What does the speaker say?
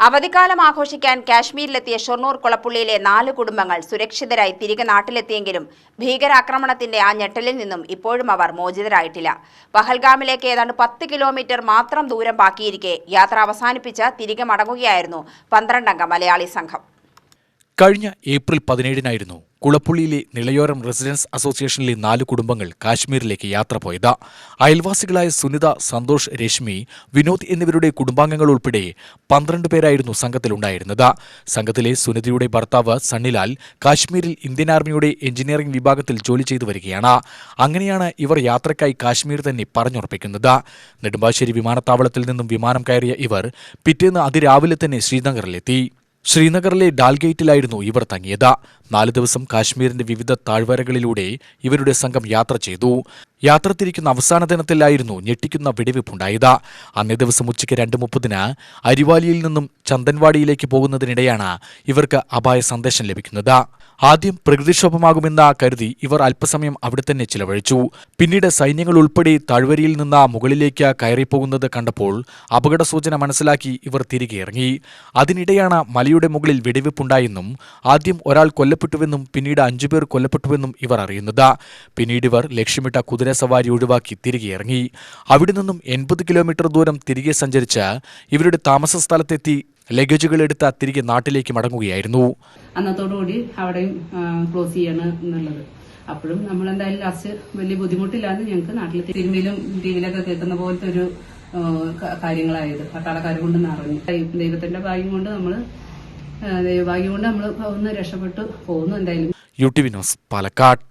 അവധിക്കാലം ആഘോഷിക്കാൻ കാശ്മീരിലെത്തിയ ഷൊർണൂർ കൊളപ്പുള്ളിയിലെ 4 കുടുംബങ്ങൾ സുരക്ഷിതരായി തിരികെ നാട്ടിലെത്തിയെങ്കിലും ഭീകരാക്രമണത്തിന്റെ ആ ഞെട്ടലിൽ നിന്നും ഇപ്പോഴും അവർ മോചിതരായിട്ടില്ല. പഹൽഗാമിലേക്ക് ഏതാണ്ട് 10 കിലോമീറ്റർ മാത്രം ദൂരം ബാക്കിയിരിക്കെ യാത്ര അവസാനിപ്പിച്ച് തിരികെ മടങ്ങുകയായിരുന്നു 12 അംഗ മലയാളി സംഘം. കഴിഞ്ഞ ഏപ്രിൽ 17-നായിരുന്നു കുളപ്പുള്ളിയിലെ നിളയോരം റെസിഡൻസ് അസോസിയേഷനിലെ 4 കുടുംബങ്ങൾ കാശ്മീരിലേക്ക് യാത്ര പോയത്. അയൽവാസികളായ സുനിത, സന്തോഷ്, രശ്മി, വിനോദ് എന്നിവരുടെ കുടുംബാംഗങ്ങൾ ഉൾപ്പെടെ 12 പേരായിരുന്നു സംഘത്തിലുണ്ടായിരുന്നത്. സംഘത്തിലെ സുനിതയുടെ ഭർത്താവ് സണ്ണിലാൽ കാശ്മീരിൽ ഇന്ത്യൻ ആർമിയുടെ എഞ്ചിനീയറിംഗ് വിഭാഗത്തിൽ ജോലി ചെയ്തു വരികയാണ്. അങ്ങനെയാണ് ഇവർ യാത്രയ്ക്കായി കാശ്മീർ തന്നെ പറഞ്ഞുറപ്പിക്കുന്നത്. നെടുമ്പാശ്ശേരി വിമാനത്താവളത്തിൽ നിന്നും വിമാനം കയറിയ ഇവർ പിറ്റേന്ന് അതിരാവിലെ തന്നെ ശ്രീനഗറിലെത്തി. ശ്രീനഗറിലെ ഡാൽഗേറ്റിലായിരുന്നു ഇവർ തങ്ങിയത്. 4 ദിവസം കാശ്മീരിന്റെ വിവിധ താഴ്വരകളിലൂടെ ഇവരുടെ സംഘം യാത്ര ചെയ്തു. യാത്ര തിരിക്കുന്ന അവസാന ദിനത്തിലായിരുന്നു ഞെട്ടിക്കുന്ന വെടിവെപ്പുണ്ടായത്. അന്നേ ദിവസം ഉച്ചയ്ക്ക് 2:30-ന് അരിവാലിയിൽ നിന്നും ചന്ദൻവാടിയിലേക്ക് പോകുന്നതിനിടെയാണ് ഇവർക്ക് അപായ സന്ദേശം ലഭിക്കുന്നത്. ആദ്യം പ്രകൃതിക്ഷോഭമാകുമെന്ന് കരുതി ഇവർ അല്പസമയം അവിടെ തന്നെ ചിലവഴിച്ചു. പിന്നീട് സൈന്യങ്ങൾ ഉൾപ്പെടെ താഴ്വരയിൽ നിന്ന് മുകളിലേക്ക് കയറിപ്പോകുന്നത് കണ്ടപ്പോൾ അപകട സൂചന മനസ്സിലാക്കി ഇവർ തിരികെ ഇറങ്ങി. അതിനിടെയാണ് മലയുടെ മുകളിൽ വെടിവെപ്പുണ്ടായെന്നും ആദ്യം ഒരാൾ കൊല്ലപ്പെട്ടുവെന്നും പിന്നീട് 5 പേർ കൊല്ലപ്പെട്ടുവെന്നും ഇവർ അറിയുന്നത്. പിന്നീട് ഇവർ ലക്ഷ്യമിട്ട കുതിരസവാരി ഒഴിവാക്കി തിരികെ ഇറങ്ങി. അവിടെ നിന്നും 80 കിലോമീറ്റർ ദൂരം തിരികെ സഞ്ചരിച്ച് ഇവരുടെ താമസ സ്ഥലത്തെത്തി ലഗേജുകൾ എടുത്ത് തിരികെ നാട്ടിലേക്ക് മടങ്ങുകയായിരുന്നു. അന്നത്തോടുകൂടി അവിടെയും ക്ലോസ് ചെയ്യണം എന്നുള്ളത്. അപ്പോഴും നമ്മൾ എന്തായാലും ലാസ്റ്റ് വലിയ ബുദ്ധിമുട്ടില്ലാതെ ഞങ്ങൾക്ക് നാട്ടിൽ സിനിമയിലും ടിവിയിലൊക്കെ കേൾക്കുന്ന പോലത്തെ ഒരു കാര്യങ്ങളായത് പട്ടാളക്കാരെ കൊണ്ട് നിറഞ്ഞു. ദൈവത്തിന്റെ ഭാഗ്യം കൊണ്ട് ദൈവഭാഗ്യം കൊണ്ട് നമ്മൾ ഒന്ന് രക്ഷപ്പെട്ടു പോകുന്നു. എന്തായാലും UTV ന്യൂസ്, പാലക്കാട്.